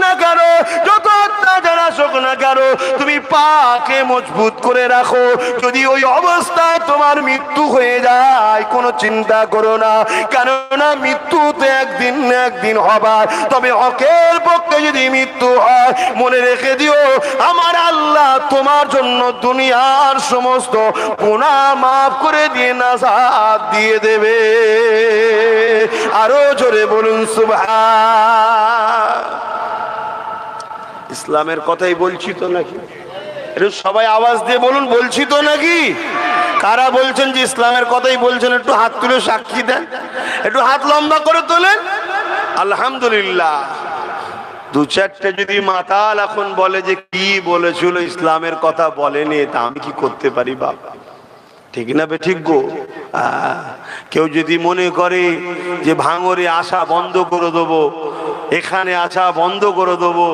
না কেন, যত অত্যাচার আসুক না কেন, তুমি পাকে মজবুত করে রাখো। যদি ওই অবস্থায় তোমার মৃত্যু হয়ে যায়, কোনো চিন্তা করো না, কেননা মৃত্যু তো একদিন না একদিন হবার। তবে হকের পক্ষে যদি মৃত্যু হয়, মনে রেখে দিও আমার আল্লাহ তোমার জন্য দুনিয়ার সমস্ত গুনাহ মাফ করে দিয়ে নাজাত দিয়ে দেবে। আরো জোরে বলুন সুবহান। ইসলামের কথাই বলছি তো নাকি? একটু সবাই আওয়াজ দিয়ে বলুন, বলছি তো নাকি? কারা বলছেন যে ইসলামের কথাই বলছেন একটু হাত তুলে সাক্ষী দেন, একটু হাত লম্বা করে তোলেন। আলহামদুলিল্লাহ। দু চারটে যদি মাতাল এখন বলে যে কি বলেছিল, ইসলামের কথা বলেনি, তা আমি কি করতে পারি বাবা? ঠিক না বে ঠিক গো? কেউ যদি মনে করে যে ভাঙরে আসা বন্ধ করে দেবো, এখানে আসা বন্ধ করে দেবো,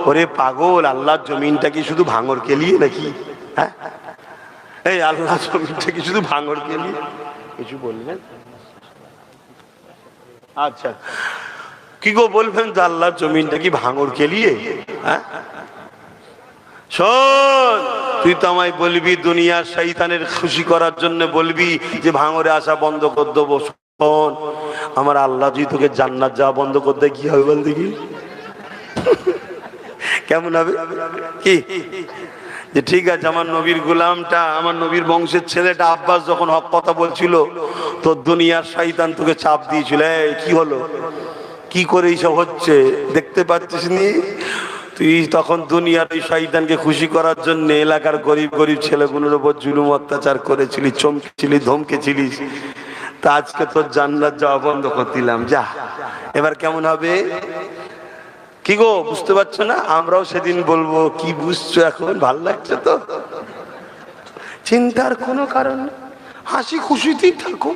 ওরে পাগল, আল্লাহর জমিনটা কি শুধু ভাঙর কেলিয়ে নাকি? হ্যাঁ, এই আল্লাহর জমিনটা কি শুধু ভাঙর কেলিয়ে? কিছু বলবেন? আচ্ছা, কি গো বলবেন তো, আল্লাহর জমিনটা কি ভাঙর কেলিয়ে? হ্যাঁ, শোন, তুই তো আমায় বলবি দুনিয়ার শয়তানের খুশি করার জন্য বলবি যে ভাঙরে আসা বন্ধ করে দেবো। শোন, আমার আল্লাহ যদি তোকে জান্নাত যাওয়া বন্ধ করতে, কি হবে বল দেখি? কেমন হবে? কি যে ঠিক আছে, আমার নবীর গোলামটা, আমার নবীর বংশের ছেলেটা আব্বাস যখন হক কথা বলছিল, তো দুনিয়ার শয়তান তোকে চাপ দিয়েছিল, এই কি হলো, কি করে এইসব হচ্ছে দেখতে পাচ্ছিস নি? তুই তখন দুনিয়ার এই শয়তানকে খুশি করার জন্য এলাকার গরিব গরিব ছেলেগুলোর উপর জুলুম অত্যাচার করেছিলি, চমকেছিলি, ধমকেছিলিস। তা আজকে তোর জান্নাত যাওয়া বন্ধ করে দিলাম, যা। এবার কেমন হবে? কি গো বুঝতে পারছো না? আমরাও সেদিন বলবো, কি বুঝছো এখন? ভাল লাগছে তো? চিন্তার কোনো কারণ নেই, হাসি খুশিতেই থাকো।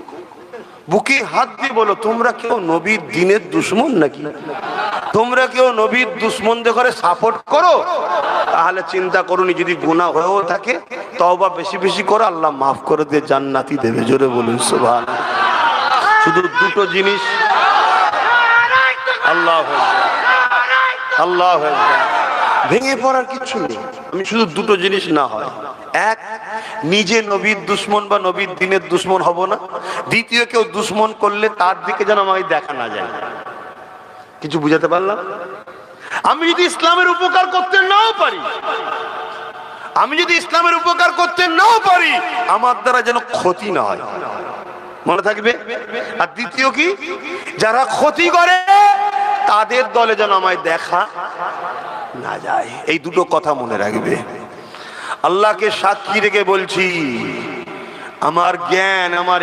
বুকে হাত দিয়ে বলো, তোমরা কেউ নবীর দ্বীনের দুশমন নাকি? তোমরা কেউ নবীর দুশমনদের করে সাপোর্ট করো? তাহলে চিন্তা করুনি, যদি গুনাহ হয়েও থাকে তওবা বেশি বেশি করো, আল্লাহ মাফ করে দিয়ে জান্নাতি দেবে। জোরে বলুন সুবহানাল্লাহ। শুধু দুটো জিনিস, আল্লাহ আল্লাহ, ভেঙে পড়ার কিছু নেই। আমি শুধু দুটো জিনিস না হয়, এক, নিজে নবীর দুশমন বা নবীর দ্বীনের দুশমন হব না। দ্বিতীয়, কেউ দুশমন করলে তার দিকে যেন আমাকে দেখা না যায়। কিছু বুঝাতে পারলাম? আমি যদি ইসলামের উপকার করতে নাও পারি, আমি যদি ইসলামের উপকার করতে নাও পারি, আমার দ্বারা যেন ক্ষতি না হয়, মনে থাকবে। আর দ্বিতীয় কি, যারা ক্ষতি করে তাদের দলে যেন আমায় দেখা না যায়। এই দুটো কথা মনে রাখবে। আল্লাহকে সাক্ষী রেখে বলছি, আমার জ্ঞান, আমার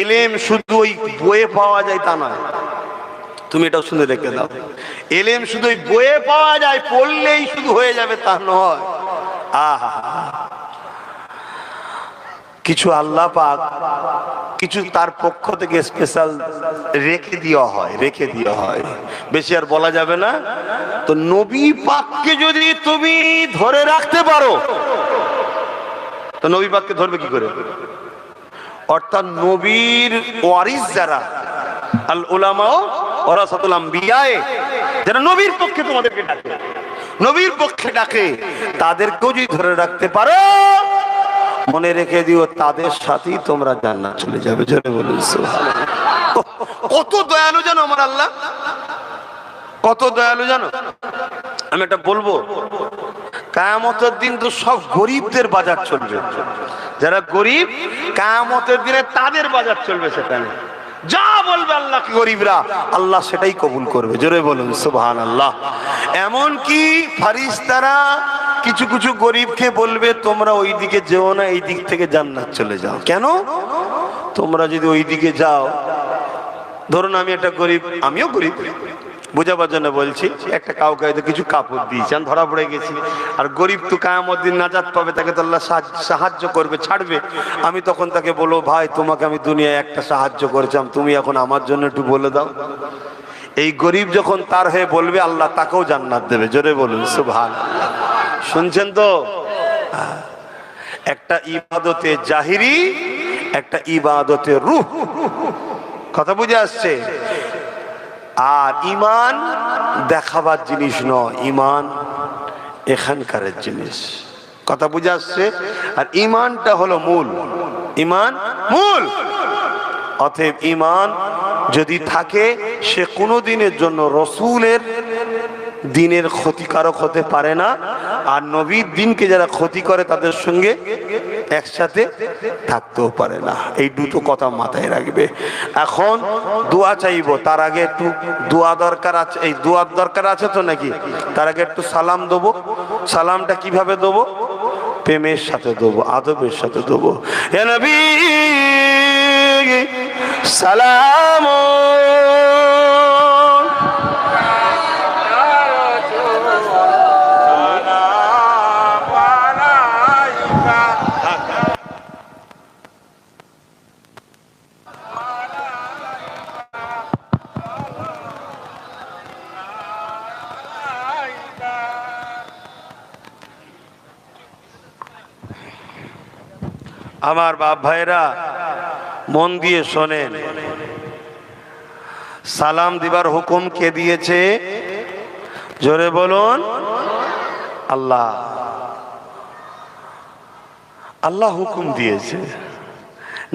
এলেম শুধু ওই বইয়ে পাওয়া যায় তা নয়। তুমি এটাও শুনে রেখে দাও, এলেম শুধু ওই বইয়ে পাওয়া যায়, পড়লেই শুধু হয়ে যাবে তা নয়। আহা, কিছু আল্লাহ পাক কিছু তার পক্ষ থেকে স্পেশাল রেখে দেওয়া হয়, বেশি আর বলা যাবে না। তো নবী পাককে যদি তুমি ধরে রাখতে পারো, তো নবী পাককে ধরবে কি করে? অর্থাৎ নবীর ওয়ারিস যারা, আল উলামা ওয়ারাসাতুল আম্বিয়া, যারা নবীর পক্ষে তোমাদেরকে ডাকে, নবীর পক্ষে ডাকে, তাদেরকেও যদি ধরে রাখতে পারো, মনে রেখে দিও তাদের সাথেই তোমরা জান্নাত চলে যাবে। জোরে বলুন সুবহানাল্লাহ। কত দয়ালু জানো আমার আল্লাহ, কত দয়ালু জানো। আমি একটা বলবো, কিয়ামতের দিন তো সব গরিবদের বাজার চলবে। যারা গরিব, কিয়ামতের দিনে তাদের বাজার চলবে। সেখানে যা বলবে আল্লাহ কি গরিবরা, আল্লাহ সেটাই কবুল করবে। জোরে বলুন সুবহানাল্লাহ। এমন কি ফেরেশতারা কিছু কিছু গরিবকে বলবে, তোমরা ওই দিকে যেও না, এই দিক থেকে জান্নাত চলে যাও। কেন? তোমরা যদি ওই দিকে যাও, ধরুন আমি একটা গরিব, আমিও গরিব, বোঝাবার জন্য বলছি, একটা কাউকে হয়তো কিছু কাপড় দিয়েছি, আমি ধরা পড়ে গেছি, আর গরিব তো কিয়ামত দিন নাজাত পাবে, তাকে তো আল্লাহ সাহায্য করবে, ছাড়বে। আমি তখন তাকে বলবো, ভাই তোমাকে আমি দুনিয়ায় একটা সাহায্য করেছিলাম, তুমি এখন আমার জন্য একটু বলে দাও। এই গরিব যখন তার হয়ে বলবে, আল্লাহ তাকেও জান্নাত দেবে। জোরে বলুন সুবহানাল্লাহ। শুনছেন তো? একটা ইবাদতে জাহিরি, একটা ইবাদতে রূহ। কথা বুঝে আসছে? আর ইমান দেখাবার জিনিস নয়, ইমান এখানকার জিনিস। কথা বুঝে আসছে? আর ইমানটা হলো মূল, ইমান মূল। অতএব ইমান যদি থাকে, সে কোনো দিনের জন্য রসুলের দিনের ক্ষতিকারক হতে পারে না, আর নবীর দিনকে যারা ক্ষতি করে তাদের সঙ্গে একসাথে থাকতেও পারে না। এই দুটো কথা মাথায় রাখবে। এখন দোয়া চাইবো, তার আগে একটু দোয়া দরকার আছে। এই দোয়ার দরকার আছে তো নাকি? তার আগে একটু সালাম দেবো। সালামটা কিভাবে দেবো? প্রেমের সাথে দেবো, আদবের সাথে দেবো। হে নবী সালাম, আমার বাপ ভাইরা মন দিয়ে শোনেন। সালাম দিবার হুকুম কে দিয়েছে? জোরে বলুন। আল্লাহ। আল্লাহ হুকুম দিয়েছে।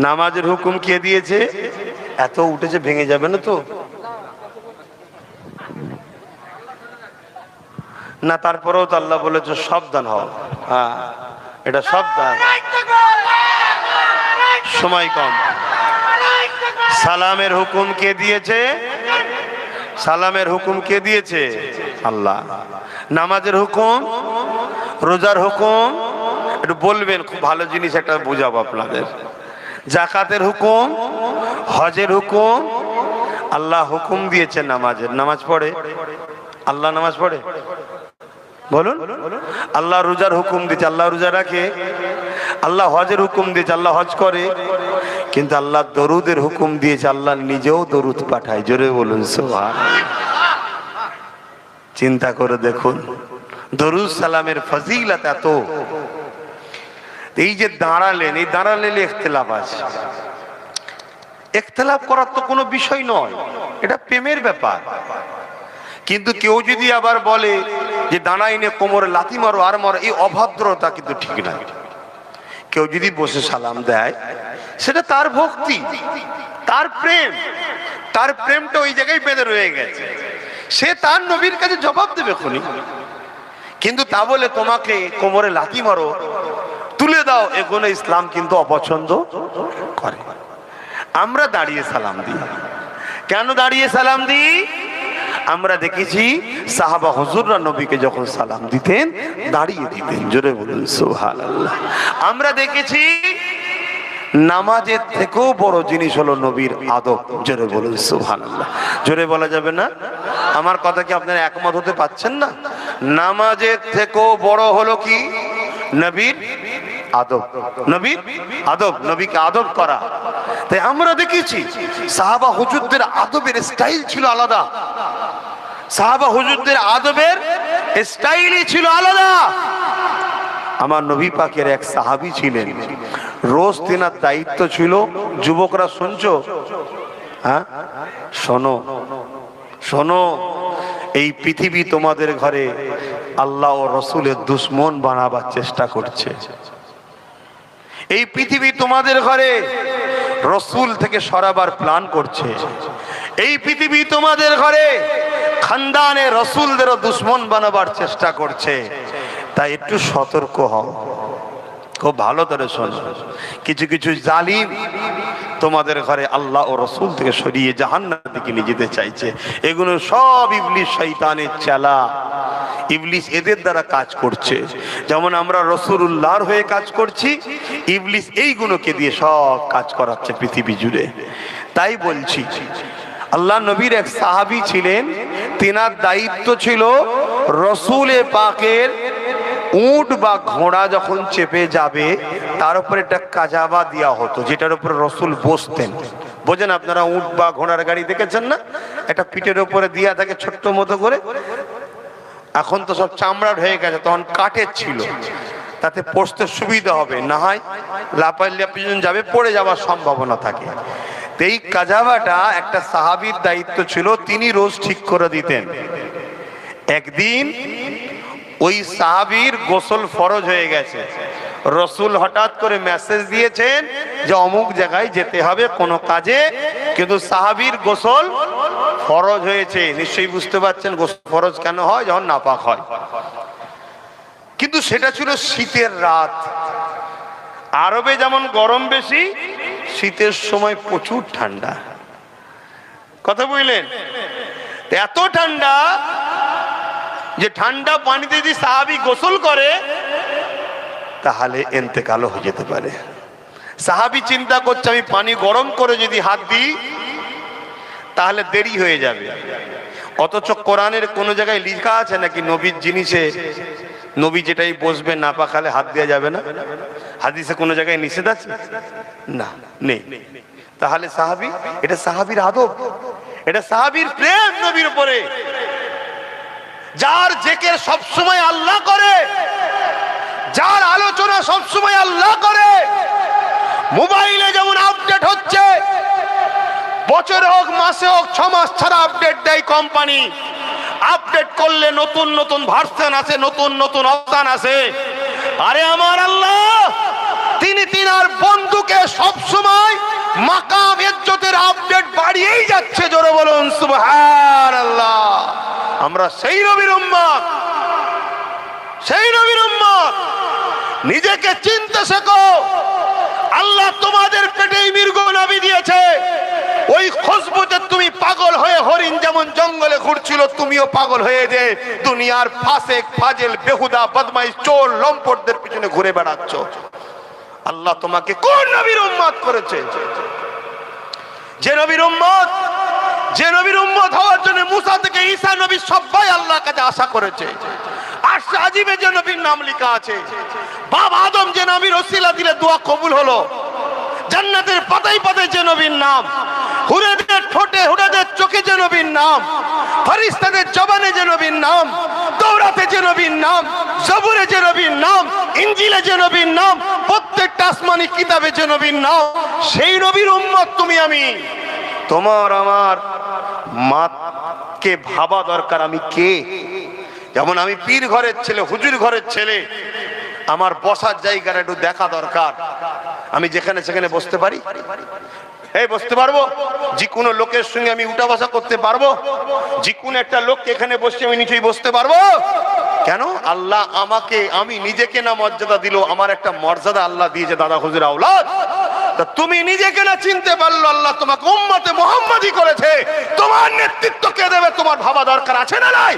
নামাজের হুকুম কে দিয়েছে? এত উঠেছে ভেঙে যাবে না তো? না, তারপরেও তো আল্লাহ বলেছে সাবধান হও। হ্যাঁ, এটা সাবধান, সময় কম। সালামের হুকুম কে দিয়েছে? সালামের হুকুম কে দিয়েছে? আল্লাহ। নামাজের হুকুম, রোজার হুকুম, একটু বলবেন, খুব ভালো জিনিস একটা বুঝাবো আপনাদের। যাকাতের হুকুম, হজের হুকুম, আল্লাহ হুকুম দিয়েছে নামাজের। নামাজ পড়ে আল্লাহ, নামাজ পড়ে বলুন। আল্লাহ রোজার হুকুম দিয়েছে, আল্লাহ রোজা রাখে। আল্লাহ হজের হুকুম দিয়েছে, আল্লাহ হজ করে। কিন্তু আল্লাহ দরুদের হুকুম দিয়েছে, আল্লাহ নিজেও দরুদ পাঠায়। জোরে বলুন সুবহানাল্লাহ। চিন্তা করে দেখুন, দরুদ সালামের ফজিলত এত। এই যে দাঁড়ালেন, এই দাঁড়ালেন ইখতিলাফ আছে। ইখতিলাফ করার তো কোনো বিষয় নয়, এটা প্রেমের ব্যাপার। কিন্তু কেউ যদি আবার বলে যে দাঁড়াইনে কোমরে লাথি মারো আর মারো, এই অভদ্রতা কিন্তু ঠিক না। কেউ যদি বসে সালাম দেয়, সেটা তার ভক্তি, তার প্রেম, তার প্রেমটা ওই জায়গায় বেঁধে রয়ে গেছে। সে তার নবীর কাছে জবাব দেবে খুনি। কিন্তু তা বলে তোমাকে কোমরে লাথি মারো, তুলে দাও, এগুলো ইসলাম কিন্তু অপছন্দ করে। আমরা দাঁড়িয়ে সালাম দিই। কেন দাঁড়িয়ে সালাম দিই? আমরা দেখেছি সাহাবা হুজুররা নবীকে যখন সালাম দিতেন দাঁড়িয়ে দিতেন। জোরে বলুন সুবহানাল্লাহ। আমরা দেখেছি নামাজের থেকেও বড় জিনিস হলো নবীর আদব। জোরে বলুন সুবহানাল্লাহ। জোরে বলা যাবে না? আমার কথা কি আপনারা একমত হতে পারছেন না? নামাজের থেকেও বড় হলো কি? নবীর আদব। নবীর আদব, নবীকে আদব করা। তাই আমরা দেখেছি সাহাবা হুজুরদের আদবের স্টাইল ছিল আলাদা। সাহাবা হুজুরদের আদবের স্টাইলই ছিল আলাদা। আমার নবী পাকের এক সাহাবী ছিলেন, রোজ তিনার দায়িত্ব ছিল, যুবকরা শুনছো? হ্যাঁ, শোনো শোনো, এই পৃথিবী তোমাদের ঘরে আল্লাহ ও রসুলের দুশ্মন বানাবার চেষ্টা করছে। এই পৃথিবী তোমাদের ঘরে রসুল থেকে সরাবার প্ল্যান করছে। এই পৃথিবী তোমাদের ঘরে খানদানে রসুলদেরও দুশ্মন বানাবার চেষ্টা করছে। তাই একটু সতর্ক হও, খুব ভালো করে শোনো। কিছু কিছু জালিম তোমাদের ঘরে আল্লাহ ও রসুল থেকে সরিয়ে জাহান্নামের দিকে নিয়ে যেতে চাইছে। এগুলো সব ইবলিস শয়তানের চেলা। ইবলিস এদের দ্বারা কাজ করছে। যেমন আমরা রাসূলুল্লাহর হয়ে কাজ করছি, ইবলিস এইগুলোকে দিয়ে সব কাজ করাচ্ছে পৃথিবী জুড়ে। তাই বলছি, আল্লাহ নবীর এক সাহাবী ছিলেন, তিনার দায়িত্ব ছিল রসুলে পাকের উট বা ঘোড়া যখন চেপে যাবে তার উপরে একটা কাজাবা দেওয়া হতো, যেটার উপরে রসুল বসতেন। বোঝেন আপনারা, উট বা ঘোড়ার গাড়ি দেখেছেন না? একটা পিঠের উপরে দেওয়া থাকে ছোট্ট মতো করে। এখন তো সব চামড়ার হয়ে গেছে, তখন কাঠের ছিল, তাতে বসতে সুবিধা হবে, না হয় লাপাইলে যাবে, পড়ে যাওয়ার সম্ভাবনা থাকে। এই কাজাবাটা একটা সাহাবীর দায়িত্ব ছিল, তিনি রোজ ঠিক করে দিতেন। একদিন ওই সাহাবীর গোসল ফরজ হয়ে গেছে, রসুল হঠাৎ করে মেসেজ দিয়েছেন যে অমুক জায়গায় যেতে হবে কোনো কাজে, কিন্তু সাহাবীর গোসল ফরজ হয়েছে। নিশ্চয়ই বুঝতে পারছেন গোসল ফরজ কেন হয়, যখন নাপাক হয়। কিন্তু সেটা ছিল শীতের রাত। আরবে যেমন গরম বেশি, শীতের সময় প্রচুর ঠান্ডা। কথা বুঝলেন? এত ঠান্ডা যে ঠান্ডা পানিতে যদি সাহাবী গোসল করে তাহলে ইন্তেকালও হয়ে যেতে পারে। সাহাবী চিন্তা করছে আমি পানি গরম করে যদি হাত দিই তাহলে দেরি হয়ে যাবে। অথচ কোরআনের কোন জায়গায় লেখা আছে নাকি নবীর জিনিসে নবী যেটাই বসবে না পাকালে হাত দেওয়া যাবে না? হাদিসে কোন জায়গায় নিষেধ আছে? না, নেই। তাহলে সাহাবী, এটা সাহাবীর আদব, এটা সাহাবীর প্রেম নবীর উপরে। যার জিকির সবসময় আল্লাহ করে, যার আলোচনা সবসময় আল্লাহ করে। মোবাইলে যেমন আপডেট হচ্ছে, বছরে হোক মাসে হোক 6 মাস ছাড়া আপডেট দেয় কোম্পানি। আপডেট করলে নতুন নতুন ভার্সন আছে, নতুন নতুন অবস্থান আছে। আরে আমার আল্লাহ তিনি তিনার বন্ধুকে সব সময় মাকাম ইজ্জতের আপডেট বাড়িয়েই যাচ্ছে। জোরে বলুন সুবহানাল্লাহ। আমরা সেই নবীর উম্মত, সেই নবীর উম্মত। নিজেকে চিনতে শেখো। আল্লাহ তোমাদের পেটে মৃগ নবী দিয়েছে। ওই খুশবুতে তুমি পাগল হয়ে হরিণ যেমন জঙ্গলে ঘুরছিল, তুমিও পাগল হয়ে যে দুনিয়ার ফাসেক ফাজেল বেহুদা বদমাইশ চোর লম্পটদের পিছনে ঘুরে বেড়াচ্ছ। আল্লাহ তোমাকে কোন নবীর উম্মত করেছে? যে নবীর উম্মত, যে নবীর উম্মত হওয়ার জন্য মুসা থেকে ঈসা নবী সবাই আল্লাহর কাছে আশা করেছে। আরশে আজিমে যে নবীর নাম লেখা আছে, বাবা আদম যে নবীর ওসিলা দিলে দোয়া কবুল হলো, জান্নাতের পাতায় পাতায় যে নবীর নাম, হুরেদের ঠোঁটে হুরেদের চোখে যে নবীর নাম, ফেরেশতাদের জবানে যে নবীর নাম, তাওরাতে যে নবীর নাম, জবুরে যে নবীর নাম, ইনজিলে যে নবীর নাম, প্রত্যেকটা আসমানি কিতাবে যে নবীর নাম, সেই নবীর উম্মত তুমি আমি। তোমার আমার মাকে ভাবা দরকার আমি কে। যেমন আমি পীর ঘরের ছেলে, হুজুর ঘরের ছেলে, আমার বসার জায়গাটা একটু দেখা দরকার। আমি যেখানে সেখানে বসতে পারি? এই বসতে পারবো? যে কোনো লোকের সঙ্গে আমি উঠা বসা করতে পারবো? যে কোনো একটা লোককে এখানে বসে আমি নিচেই বসতে পারবো? কেন? আল্লাহ আমাকে, আমি নিজেকে না মর্যাদা দিল, আমার একটা মর্যাদা আল্লাহ দিয়েছে দাদা হুজুর আওলাদ। তা তুমি নিজেকে না চিনতে পারলো, আল্লাহ তোমাকে উম্মতে মুহাম্মাদি করেছে। তোমার নেতৃত্ব কে দেবে তোমার ভাবা দরকার আছে না নাই?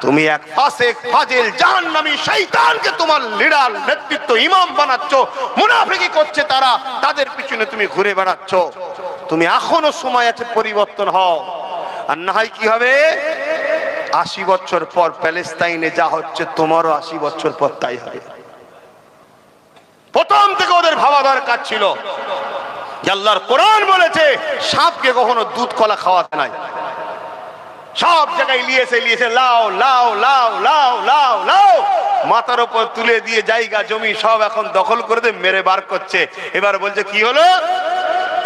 তুমি এক ফাসেক ফাজিল জাহান্নামী শয়তানকে তোমার লিডার নেতৃত্ব ইমাম বানাচ্ছ, মুনাফিকি করছে তারা, তাদের পিছনে তুমি ঘুরে বেড়াচ্ছ। তুমি এখনো সময় আছে, পরিবর্তন হও। আর না হয় কি হবে? 80 বছর পর প্যালেস্তাইনে যা হচ্ছে তোমারও 80 বছর পর তাই হবে। প্রথম থেকে ওদের ভাবা দরকার ছিল যে আল্লাহর কোরআন বলেছে সাপকে কখনো দুধ কলা খাওয়াতে নাই। সব জায়গায় লিয়েছে লাও লাও লাও লাও লাও লাও, মাথার উপর তুলে দিয়ে জায়গা জমি সব এখন দখল করে দিয়ে মেরে বার করছে। এবার বলছে কি হলো?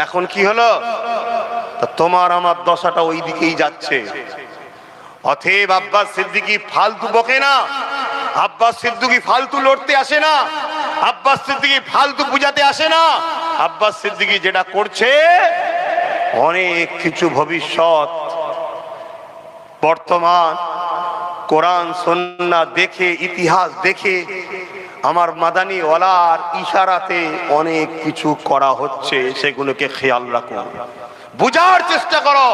এখন কি হলো? তোমার আমার দশাটা ওই দিকেই যাচ্ছে। অতএব আব্বাস সিদ্দিকী ফালতু বকে না, আব্বাস সিদ্দিকী ফালতু লড়তে আসে না, আব্বাস সিদ্দিকী ফালতু বুঝাতে আসে না। আব্বাস সিদ্দিকী যেটা করছে অনেক কিছু ভবিষ্যৎ বর্তমান কোরআন সুন্নাহ দেখে, ইতিহাস দেখে, আমার মাদানী ওয়ালার ইশারাতে অনেক কিছু করা হচ্ছে। সেগুলোকে খেয়াল রাখো, বুঝার চেষ্টা করো।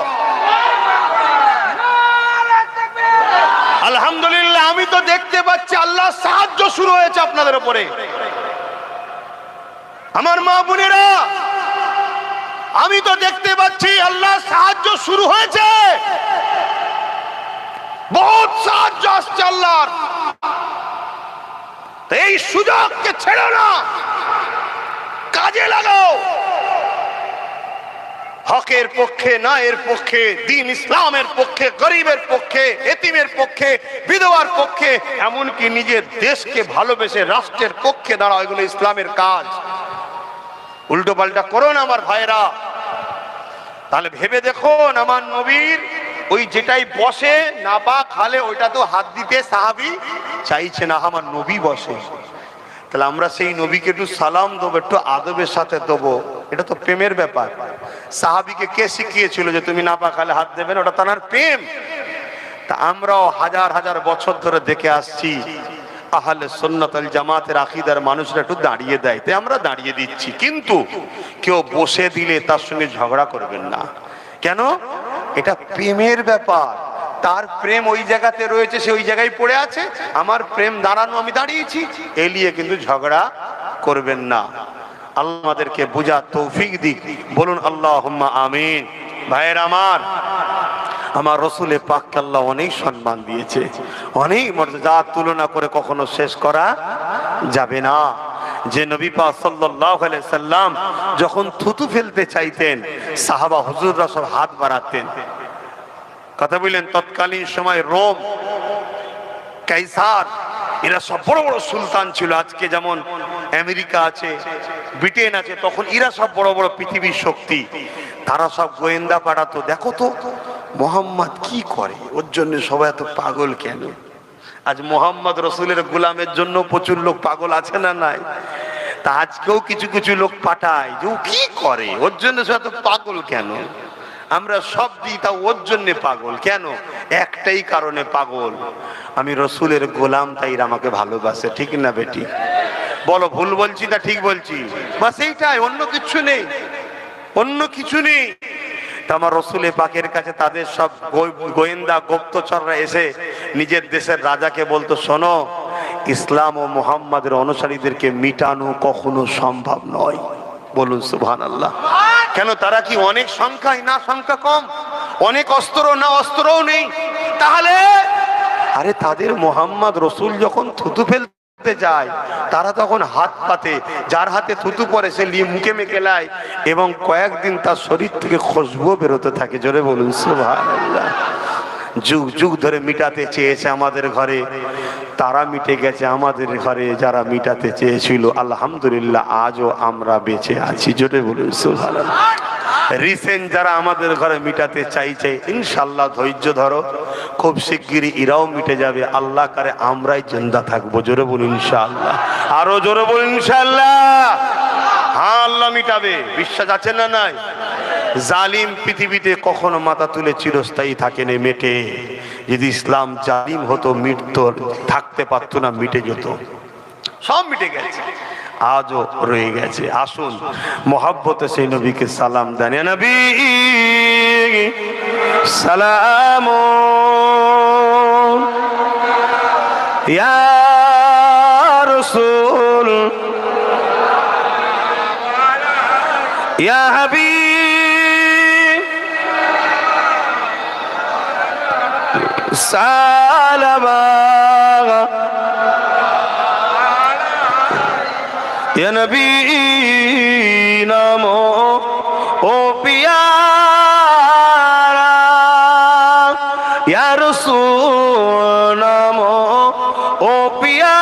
আলহামদুলিল্লাহ আমি তো দেখতে পাচ্ছি আল্লাহ সাহায্য শুরু হয়েছে আপনাদের উপরে। আমার মা বোনেরা, আমি তো দেখতে পাচ্ছি আল্লাহ সাহায্য শুরু হয়েছে। বহুত সাহায্য আসছে আল্লাহর। এই সুযোগকে ছেড়ো না, কাজে লাগাও। হকের পক্ষে, ন্যায়ের পক্ষে, দ্বীন ইসলামের পক্ষে, গরিবের পক্ষে, এতিমের পক্ষে, বিধবার পক্ষে, এমনকি নিজের দেশকে ভালোবেসে রাষ্ট্রের পক্ষে দাঁড়াও। এগুলো ইসলামের কাজ। উল্টো পাল্টা করো না আমার ভাইরা। তাহলে ভেবে দেখুন, আমার নবীর ওই যেটাই বসে নাপাক হালে ওইটা তো হাত দিতে সাহাবী চাইছে না, আমার নবী বসে। তাহলে আমরা সেই নবীকে একটু সালাম দেবো, একটু আদবের সাথে দেবো, এটা তো প্রেমের ব্যাপার। সাহাবীকে কে শিখিয়েছিল যে তুমি নাপাক হালে হাত দেবে না? ওটা তার প্রেম। তা আমরাও হাজার হাজার বছর ধরে দেখে আসছি আহলে সুন্নাত ওয়াল জামাতের আকীদার মানুষরা একটু দাঁড়িয়ে দেয়, তাই আমরা দাঁড়িয়ে দিচ্ছি। কিন্তু কেউ বসে দিলে তার সঙ্গে ঝগড়া করবেন না। কেন? এটা প্রেমের ব্যাপার। তার প্রেম ওই জায়গাতে রয়েছে, সে ওই জায়গায় পড়ে আছে, আমার প্রেম দাঁড়ানো, আমি দাঁড়িয়েছি, এলিয়ে কিন্তু ঝগড়া করবেন না। আল্লাহ আমাদেরকে বুঝার তৌফিক দিক, বলুন আল্লাহুম্মা আমিন। ভাইয়ের আমার রসুলের পাককে আল্লাহ অনেক সম্মান দিয়েছে, অনেক মর্যাদা, তুলনা করে কখনো শেষ করা যাবে না। যে নবী পাক সাল্লাল্লাহু আলাইহি সাল্লাম যখন থুতু ফেলতে চাইতেন, সাহাবা হুজুররা সব হাত বাড়াতেন। কথা বললেন, তৎকালীন সময় রোম, কাইসার, এরা সব বড় বড় সুলতান ছিল। আজকে যেমন আমেরিকা আছে, ব্রিটেন আছে, তখন এরা সব বড় বড় পৃথিবীর শক্তি। তারা সব গোয়েন্দা পাঠাতো, দেখো তো মোহাম্মদ কি করে, ওর জন্য সবাই এত পাগল কেন? আজ মোহাম্মদ রসুলের গোলামের জন্য প্রচুর লোক পাগল আছে না নাই? তা আজকেও কিছু কিছু লোক পাঠায় যে ও কি করে, ওর জন্য সব এত পাগল কেন? আমরা সব দিই, তা ওর জন্য পাগল কেন? একটাই কারণে পাগল, আমি রসুলের গোলাম, তাই আমাকে ভালোবাসে। ঠিক না বেটি? বলো ভুল বলছি না ঠিক বলছি? বাস এইটাই, অন্য কিছু নেই, অন্য কিছু নেই। আমার রসুলের পাকের কাছে তাদের সব গোয়েন্দা গুপ্তচররা এসে নিজের দেশের রাজাকে বলতো, শোনো, ইসলাম ও মুহাম্মাদের অনুসারীদেরকে মিটানো কখনো সম্ভব নয়। বলুন সুবহানাল্লাহ। কেন? তারা কি অনেক সংখ্যায় না সংখ্যা কম? অনেক অস্ত্র না অস্ত্রও নেই? তাহলে আরে তাদের মুহাম্মদ রসুল যখন থুতু ফেলতে যায়, তারা তখন হাত পাতে, যার হাতে থুতু পরে সে মুখে মেখে নেয়, এবং কয়েকদিন তার শরীর থেকে খুশবু বেরোতে থাকে। জোরে বলুন সুবহানাল্লাহ। যুগ যুগ ধরে মিটাতে চেয়েছে আমাদের ঘরে, তারা মিটে গেছে আমাদের ঘরে যারা মিটাতে চেয়েছিল। আলহামদুলিল্লাহ, আজও আমরা বেঁচে আছি। জোরে বলুন সুবহানাল্লাহ। রিসেন্ট যারা আমাদের ঘরে মিটাতে চাইছে, ইনশাআল্লাহ ধৈর্য ধরো, খুব শিগগিরই এরাও মিটে যাবে। আল্লাহ করে আমরাই জিন্দা থাকবো। জোরে বলুন ইনশাআল্লাহ। আরো জোরে বলুন ইনশাআল্লাহ। হ্যাঁ, আল্লাহ মিটাবে, বিশ্বাস আছে না নাই? জালিম পৃথিবীতে কখনো মাথা তুলে চিরস্থায়ী থাকেনি, মেটে। যদি ইসলাম জালিম হতো, মিটতো, থাকতে পারতো না, মিটে যেত। সব মিটে গেছে, আজও রয়ে গেছে। আসুন মোহাব্বতে সেই নবীকে সালাম দেন। ইয়া নবী সালাম, ইয়া রাসূল, ইয়া হাবিব সালাম, ইয়া নবী নামো ও পিয়ারা, ইয়া রাসূল নামো ও পিয়ারা,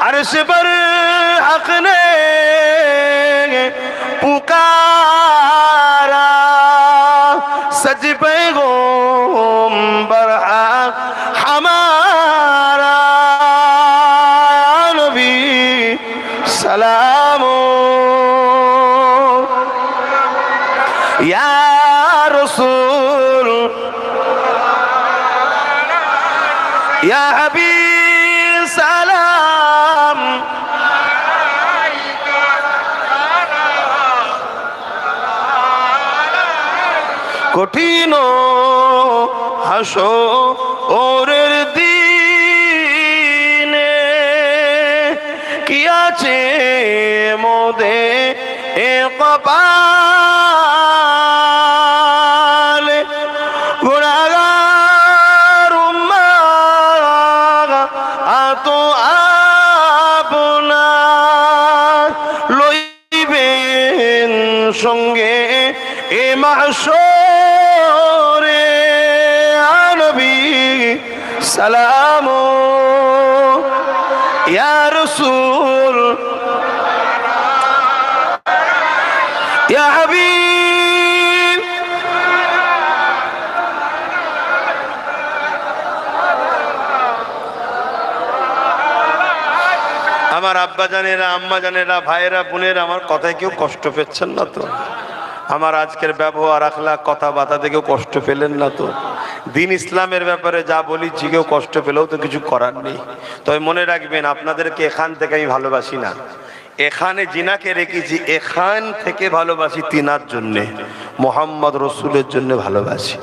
আরশ पर हक ने पुकारा, सज पैगंबर हक हमारा, नबी सलाम, या रसूल, या हबीब सलाम, কঠিন হাসরের দিনে কি আছে মোদে এ কপালে, গুনাহগার উম্মাহ আতো আপনার লইবেন সঙ্গে এ মাহশরে, নবী সালাম, ইয়া রাসূল ইয়া হাবিব। আমার আব্বা জানেরা, আম্মা জানেরা, ভাইয়েরা, বোনেরা, আমার কথায় কেউ কষ্ট পেচ্ছেন না তো? আমার আজকের ব্যবহার, আখলাক, কথাবার্তা দেখেও কষ্ট পেলেন না তো? দিন ইসলামের ব্যাপারে যা বলেছি কেউ কষ্ট পেলেও তো কিছু করার নেই। তবে মনে রাখবেন, আপনাদেরকে এখান থেকে আমি ভালোবাসি না, এখানে জিনাকে রেখেছি এখান থেকে ভালোবাসি তিনার জন্যে, মোহাম্মদ রসুলের জন্য ভালোবাসি।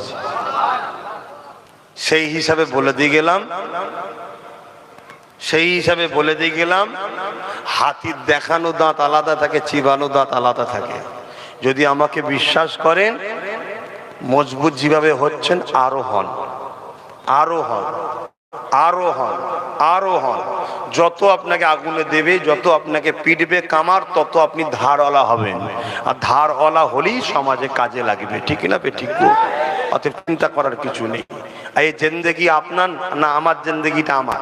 সেই হিসাবে বলে দিয়ে গেলাম, হাতির দেখানো দাঁত আলাদা থাকে, চিবানো দাঁত আলাদা থাকে। যদি আমাকে বিশ্বাস করেন, মজবুত যেভাবে হচ্ছেন আরো হন, আরো হন, আরো হন, আরো হন। যত আপনাকে আগুনে দেবে, যত আপনাকে পিটবে কামার, তত আপনি ধারওয়ালা হবেন। আর ধারওয়ালা হলেই সমাজে কাজে লাগবে। ঠিক না? ঠিক। অতএব চিন্তা করার কিছু নেই। এই জিন্দেগি আপনার না আমার, জিন্দেগিটা আমার।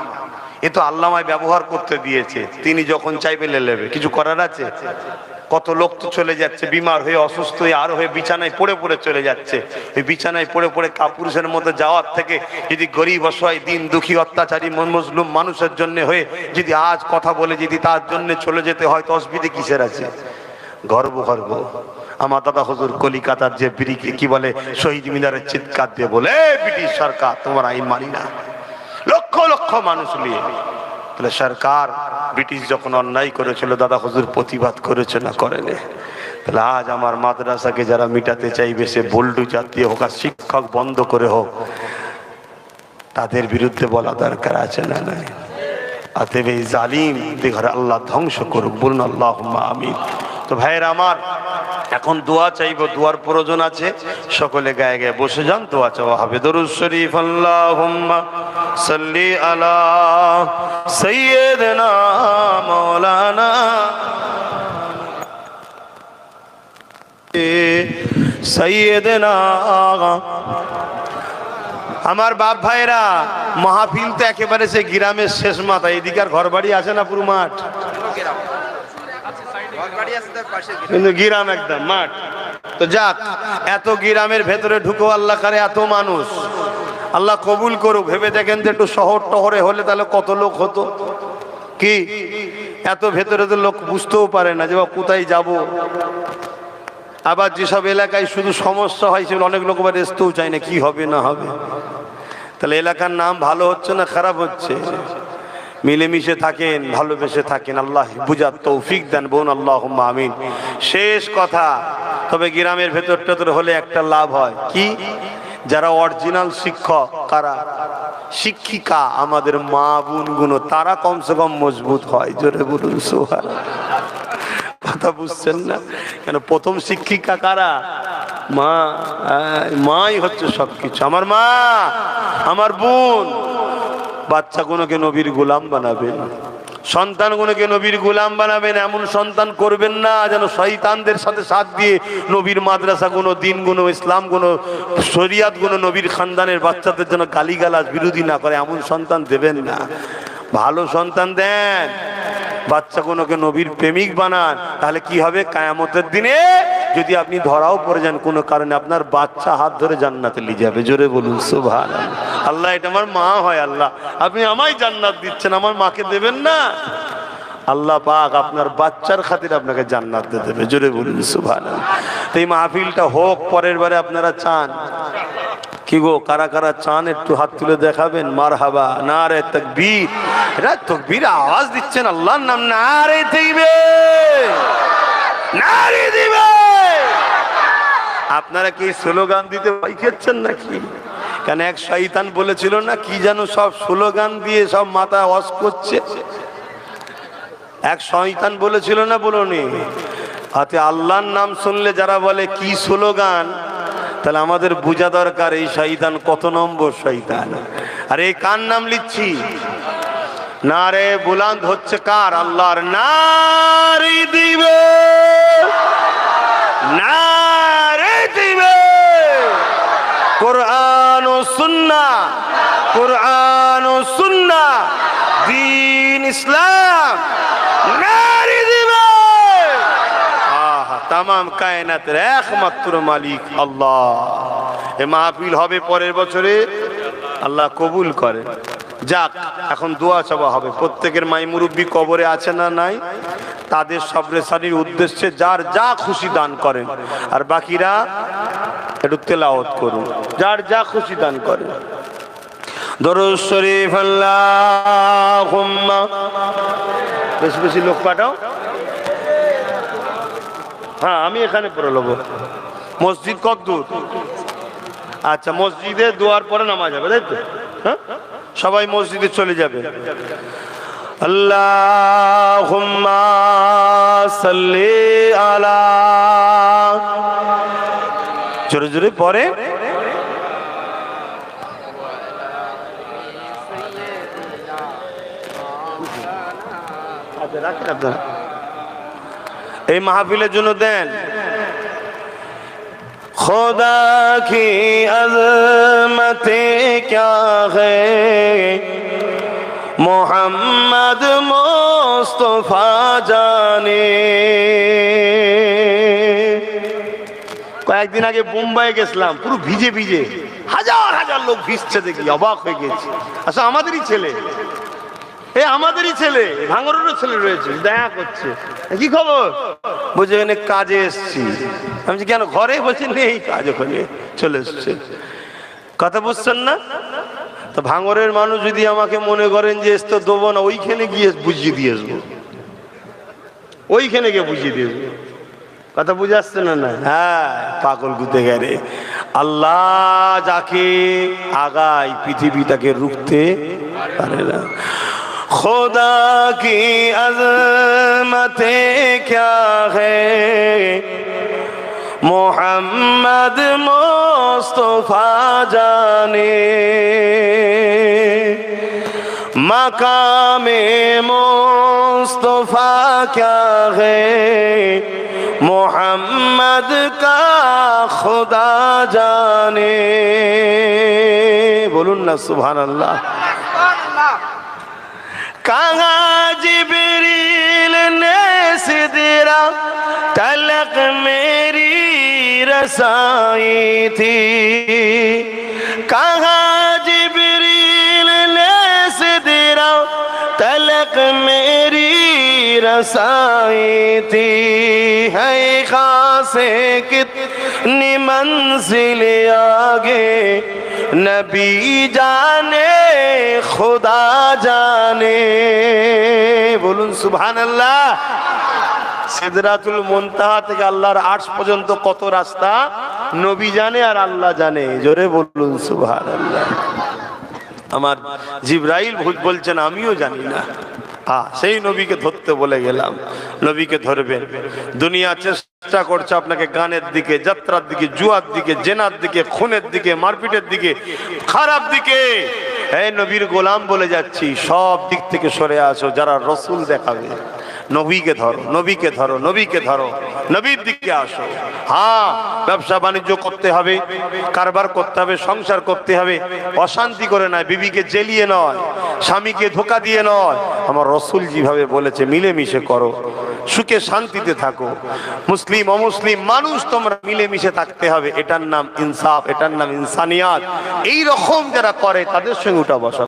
এ তো আল্লাহ আমায় ব্যবহার করতে দিয়েছে, তিনি যখন চাইবে নেবে। কিছু করার আছে? কত লোক তো চলে যাচ্ছে বিমার হয়ে, অসুস্থ হয়ে, আর হয়ে বিছানায় পড়ে পড়ে চলে যাচ্ছে। ওই বিছানায় পড়ে পড়ে কাপুরুষের মধ্যে যাওয়ার থেকে যদি গরিব, অসহায়, দিন দুঃখী, অত্যাচারী মজলুম মানুষের জন্য হয়ে যদি আজ কথা বলে যদি তার জন্য চলে যেতে হয়, তো অসুবিধে কিসের আছে? গর্ব। আমার দাদা হুজুর কলিকাতার যে ব্রিকে কি বলে, শহীদ মিনারের চিৎকার দিয়ে বলে, ব্রিটিশ সরকার তোমার আইন মানি না, লক্ষ লক্ষ মানুষ নিয়ে। তাহলে সরকার ব্রিটিশ যখন অন্যায় করেছিল, দাদা হুজুর প্রতিবাদ করেছে না করেনি? তাহলে আজ আমার মাদ্রাসাকে যারা মিটাতে চাইবে, সে বুলডোজার দিয়ে হোক আর শিক্ষক বন্ধ করে হোক, তাদের বিরুদ্ধে বলা দরকার আছে না নাই? অতএব এই জালিম ঘরে আল্লাহ ধ্বংস করুক, বলুন আল্লাহুম্মা আমিন। তো ভাইয়ের আমার, এখন দোয়া চাইবো, দোয়ার প্রয়োজন আছে। সকলে গায়ে গায়ে বসে যান, দোয়া চাওয়া হবে। দরুদ শরীফ। আল্লাহুম্মা সাল্লি আলা সাইয়্যিদিনা মাওলানা সাইয়্যিদিনা। আমার বাপ ভাইরা, মাহফিল তো একেবারে সে গ্রামের শেষ মাথা। এদিকে আর ঘর বাড়ি আছে না? পুরো মাঠ, কিন্তু গ্রাম একদম মাঠ। তো যাক, এত গ্রামের ভেতরে ঢুকো আল্লাহ করে, এত মানুষ, আল্লাহ কবুল করুক। ভেবে দেখেন যে একটু শহর টহরে হলে তাহলে কত লোক হতো। কি এত ভেতরে তো লোক বুঝতেও পারে না যে কোথায় যাব। আবার যেসব এলাকায় শুধু সমস্যা হয়, সেগুলো অনেক লোক আবার আসতেও চায় না, কি হবে না হবে। তাহলে এলাকার নাম ভালো হচ্ছে না খারাপ হচ্ছে? মিলেমিশে থাকেন, ভালোবেসে থাকেন, আল্লাহ বুঝার তৌফিক দেন, বোন আল্লাহুম্মা আমিন। শেষ কথা, তবে গ্রামের ভেতর টেতর হলে একটা লাভ হয় কি, যারা অরিজিনাল শিক্ষক, কারা শিক্ষিকা, আমাদের মা বোনগুলো, তারা কমসে কম মজবুত হয়। জোরে বলুন সুবহানাল্লাহ। কথা বুঝছেন না? কেন প্রথম শিক্ষিকা কারা? মা। মাই হচ্ছে সবকিছু। আমার মা, আমার বোন। বাচ্চাগুলোকে নবীর গোলাম বানাবেন, সন্তানগুলোকে নবীর গোলাম বানাবেন। এমন সন্তান করবেন না যেন শয়তানদের সাথে সাথ দিয়ে নবীর মাদ্রাসাগুলো, দিনগুলো, ইসলামগুলো, শরিয়াতগুলো, নবীর খানদানের বাচ্চাদের জন্য গালিগালাজ বিরোধী না করে, এমন সন্তান দেবেন না। ভালো সন্তান দেন, বাচ্চাগুলোকে নবীর প্রেমিক বানান। তাহলে কি হবে, কিয়ামতের দিনে যদি আপনি ধরাও পড়ে যান কোনো কারণে, আপনার বাচ্চা হাত ধরে জান্নাতে নিয়ে যাবে। জোরে বলুন সুবহানাল্লাহ। আল্লাহ, এটা আমার মা হয়, আল্লাহ আপনি আমায় জান্নাত দিচ্ছেন, আমার মাকে দেবেন না? আল্লাহ পাক আপনার বাচ্চার খাতির আপনাকে জান্নাত দিয়ে দেবে। জোরে বলুন সুবহানাল্লাহ। তো এই মাহফিলটা হোক, পরের বারে আপনারা চান কি গো, কারা কারা চান একটু হাত তুলে দেখাবেন? মারহাবা, নারে তাকবীর। এরা তাকবীর আওয়াজ দিচ্ছেন আল্লাহর নাম, নারে তাকবীর, নারে দিবে। আপনারা কি স্লোগান দিতে ভয় খেচ্ছেন নাকি? কেন এক শয়তান বলেছিল না, কি যেন সব স্লোগান দিয়ে সব মাথা ওয়াশ করছে। এক শয়তান বলেছিল না, বলনি? হাতে আল্লাহর নাম শুনলে যারা বলে কি স্লোগান, তাহলে আমাদের বোঝা দরকার এই শয়তান কত নম্বর শয়তান। আর এই কার নাম লিখছি? নারে বুলান্দ হচ্ছে কার? আল্লাহর। নারে দিবে, নারে দিবে। কোরআন ও সুন্নাহ, কোরআন ও সুন্নাহ, দ্বীন দিন ইসলাম নারী দিবে। তামাম কায়নাতের একমাত্র মালিক আল্লাহ। এ মাহফিল হবে পরের বছরে, আল্লাহ কবুল করে। যাক, এখন দোয়া চাওয়া হবে। প্রত্যেকের মাই মুরব্বী কবরে আছে না নাই, তাদের সবরেসানির উদ্দেশ্যে যার যা খুশি দান করেন, আর বাকিরা একটু তেলাওয়াত করুন, যার যা খুশি দান করেন। দরুদ শরীফ আল্লাহুম্মা, বেশি বেশি লোক পাঠাও। হ্যাঁ, আমি এখানে পড়ে নেব। মসজিদ কত দূর? আচ্ছা, মসজিদে দোয়ার পরে নামাজ হবে, তাই তো? হ্যাঁ, সবাই মসজিদে চলে যাবে। আল্লাহুম্মা সাল্লি আলা, জোরে জোরে পরে। আচ্ছা, রাখেন আপনারা, এই মাহফিলের জন্য দেন। खुदा की अज़मतें क्या है, मोहम्मद मुस्तफा जाने। কয়েকদিন আগে বোম্বাই গেছিলাম, পুরো ভিজে ভিজে, হাজার হাজার লোক ভিজছে দেখি অবাক হয়ে গেছি। আচ্ছা, আমাদেরই ছেলে, আমাদেরই ছেলে, ভাঙরেরও ছেলে রয়েছে, দেখা করছে। কি খবর? বলছে এখানে কাজে এসছি। আমি কেন? ঘরে বলছি নেই, কাজ ওখানে চলে এসছে। কথা বুঝছেন না? তো ভাঙরের মানুষ যদি আমাকে মনে করেন যে এসতে দেবো না, ওইখানে গিয়ে বুঝিয়ে দিয়ে আসবো, ওইখানে গিয়ে বুঝিয়ে দিয়ে আসবো। কথা বুঝে আসছে না? না, হ্যাঁ, পাগল গুতে গেলে আল্লাহ যাকে আগায় পৃথিবী তাকে রুখতে পারে না। खुदा की अज़मतें क्या है, मोहम्मद मुस्तफा जाने। मकामे मुस्तफा क्या है, मोहम्मद का खुदा जाने। बोलून ना सुभान अल्लाह। कहाँ जिब्रील ने सिदरा तलक मेरी रसाई थी, कहाँ जिब्रील ने सिदरा तलक मेरी रसाई थी। है खासे कितनी मंजिल आगे, नबी जाने खुदा जाने। বলুন সুবহানাল্লাহ। সিদরাতুল মুনতাহা থেকে আল্লাহর আরশ পর্যন্ত কত রাস্তা নবী জানে আর আল্লাহ জানে। জোরে বলুন সুবহানাল্লাহ। আমার জিবরাইল বলছেন আমিও জানি না। সেই নবীকে ধরতে বলে গেলাম, নবীকে ধরবেন। দুনিয়া চেষ্টা করছে আপনাকে গানের দিকে, যাত্রার দিকে, জুয়ার দিকে, জেনার দিকে, খুনের দিকে, মারপিটের দিকে, খারাপ দিকে। এই নবীর গোলাম বলে যাচ্ছি, সব দিক থেকে সরে আসো। যারা রসুল দেখাবে, নবীকে ধরো, নবীকে ধরো, নবীকে ধরো, নবীর দিকে আসো। হ্যাঁ, ব্যবসা বাণিজ্য করতে হবে, কারবার করতে হবে, সংসার করতে হবে। অশান্তি করে নয়, বিবিকে জেলিয়ে নয়, স্বামীকে ধোকা দিয়ে নয়। আমার রসুল যেভাবে বলেছে মিলেমিশে করো, সুখে শান্তিতে থাকো। মুসলিম অমুসলিম মানুষ তোমরা মিলেমিশে থাকতে হবে। এটার নাম ইনসাফ, এটার নাম ইনসানিয়াত। এই রকম যারা করে তাদের সঙ্গে উঠা বসা।